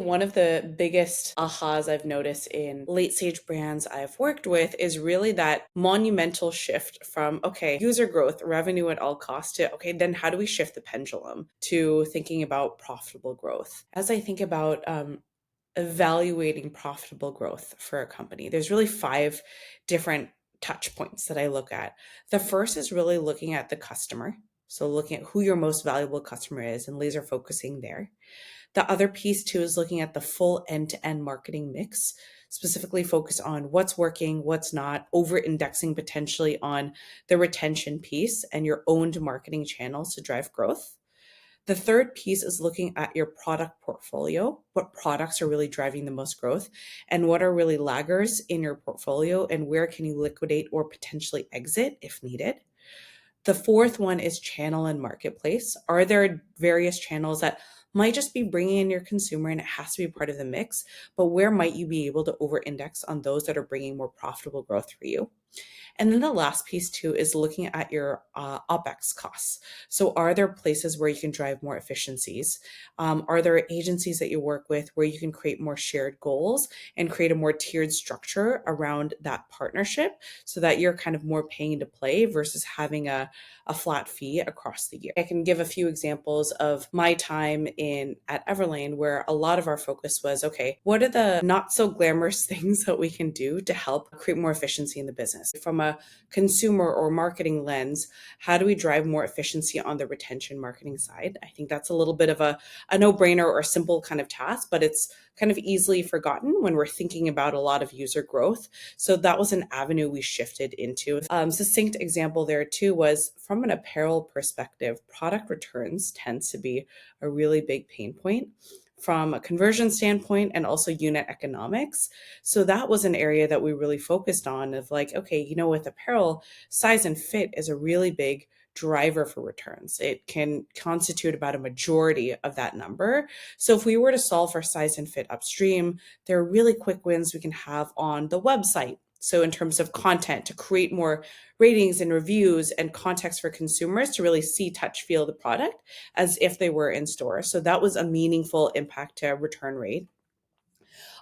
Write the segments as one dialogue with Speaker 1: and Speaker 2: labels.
Speaker 1: One of the biggest ahas I've noticed in late stage brands I've worked with is really that monumental shift from, okay, user growth, revenue at all costs to, okay, then how do we shift the pendulum to thinking about profitable growth? As I think about evaluating profitable growth for a company, there's really five different touch points that I look at. The first is really looking at the customer. So looking at who your most valuable customer is and laser focusing there. The other piece too is looking at the full end-to-end marketing mix, specifically focus on what's working, what's not, over indexing potentially on the retention piece and your owned marketing channels to drive growth. The third piece is looking at your product portfolio. What products are really driving the most growth and what are really laggers in your portfolio and where can you liquidate or potentially exit if needed? The fourth one is channel and marketplace. Are there various channels that might just be bringing in your consumer and it has to be part of the mix, but where might you be able to over index on those that are bringing more profitable growth for you? And then the last piece too is looking at your OPEX costs. So are there places where you can drive more efficiencies? Are there agencies that you work with where you can create more shared goals and create a more tiered structure around that partnership so that you're kind of more paying to play versus having a flat fee across the year? I can give a few examples of my time in at Everlane where a lot of our focus was, okay, what are the not so glamorous things that we can do to help create more efficiency in the business? From a consumer or marketing lens, how do we drive more efficiency on the retention marketing side? I think that's a little bit of a no-brainer or a simple kind of task, but it's kind of easily forgotten when we're thinking about a lot of user growth. So that was an avenue we shifted into. Succinct example there too was from an apparel perspective, product returns tends to be a really big pain point from a conversion standpoint and also unit economics. So that was an area that we really focused on of like, okay, with apparel, size and fit is a really big driver for returns. It can constitute about a majority of that number. So if we were to solve for size and fit upstream, there are really quick wins we can have on the website. So in terms of content, to create more ratings and reviews and context for consumers to really see, touch, feel the product as if they were in store. So that was a meaningful impact to return rate.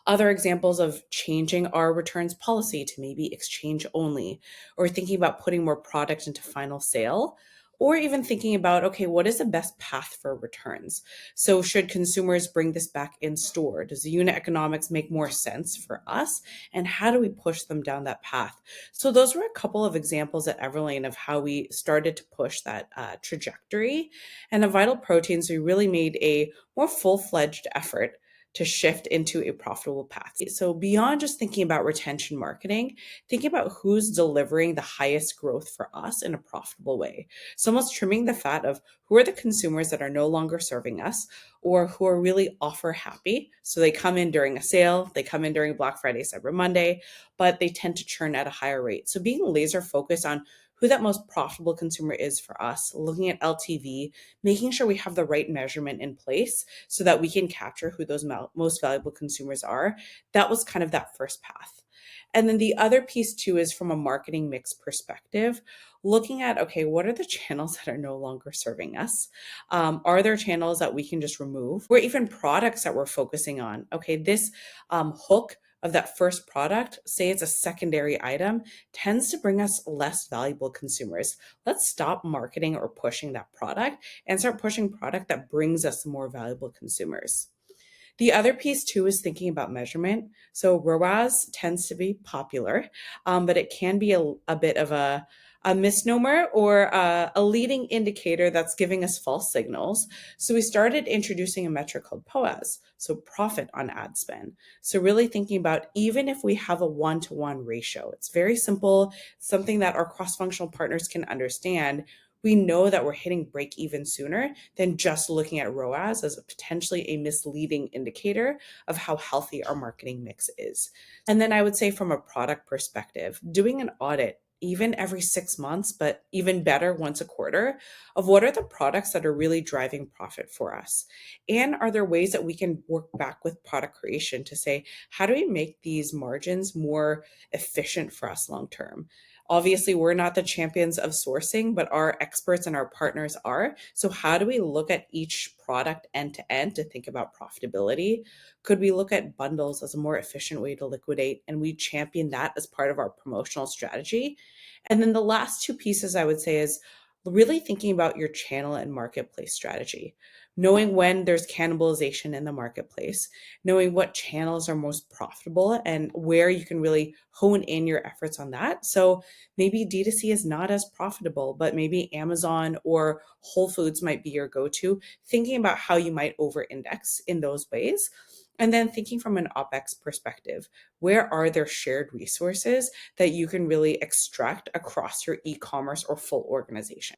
Speaker 1: Other examples of changing our returns policy to maybe exchange only, or thinking about putting more product into final sale, or even thinking about, okay, what is the best path for returns? So should consumers bring this back in store? Does the unit economics make more sense for us? And how do we push them down that path? So those were a couple of examples at Everlane of how we started to push that trajectory. And at Vital Proteins, we really made a more full-fledged effort to shift into a profitable path. So beyond just thinking about retention marketing, thinking about who's delivering the highest growth for us in a profitable way. So almost trimming the fat of who are the consumers that are no longer serving us or who are really offer happy. So they come in during a sale, they come in during Black Friday, Cyber Monday, but they tend to churn at a higher rate. So being laser focused on who that most profitable consumer is for us, looking at LTV, making sure we have the right measurement in place so that we can capture who those most valuable consumers are. That was kind of that first path. And then the other piece too is from a marketing mix perspective, looking at, okay, what are the channels that are no longer serving us? Are there channels that we can just remove? Or even products that we're focusing on? Okay, this hook of that first product, say it's a secondary item, tends to bring us less valuable consumers. Let's stop marketing or pushing that product and start pushing product that brings us more valuable consumers. The other piece too is thinking about measurement. So ROAS tends to be popular, but it can be a bit of a misnomer or a leading indicator that's giving us false signals. So we started introducing a metric called POAS, so profit on ad spend. So really thinking about even if we have a one-to-one ratio, it's very simple, something that our cross-functional partners can understand. We know that we're hitting break even sooner than just looking at ROAS as potentially a misleading indicator of how healthy our marketing mix is. And then I would say from a product perspective, doing an audit even every 6 months, but even better once a quarter, of what are the products that are really driving profit for us? And are there ways that we can work back with product creation to say, how do we make these margins more efficient for us long term? Obviously, we're not the champions of sourcing, but our experts and our partners are. So, how do we look at each product end to end to think about profitability? Could we look at bundles as a more efficient way to liquidate? And we champion that as part of our promotional strategy. And then the last two pieces I would say is really thinking about your channel and marketplace strategy, knowing when there's cannibalization in the marketplace, knowing what channels are most profitable and where you can really hone in your efforts on that. So maybe D2C is not as profitable, but maybe Amazon or Whole Foods might be your go to, thinking about how you might over index in those ways. And then thinking from an OpEx perspective, where are there shared resources that you can really extract across your e commerce or full organization?